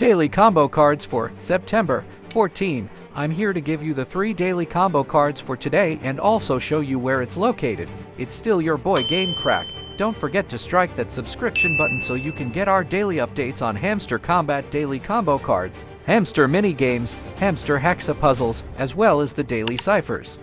Daily combo cards for September 14. I'm here to give you the 3 daily combo cards for today and also show you where it's located. It's still your boy Game Crack. Don't forget to strike that subscription button so you can get our daily updates on Hamster Kombat daily combo cards, hamster mini games, hamster hexa puzzles, as well as the daily ciphers.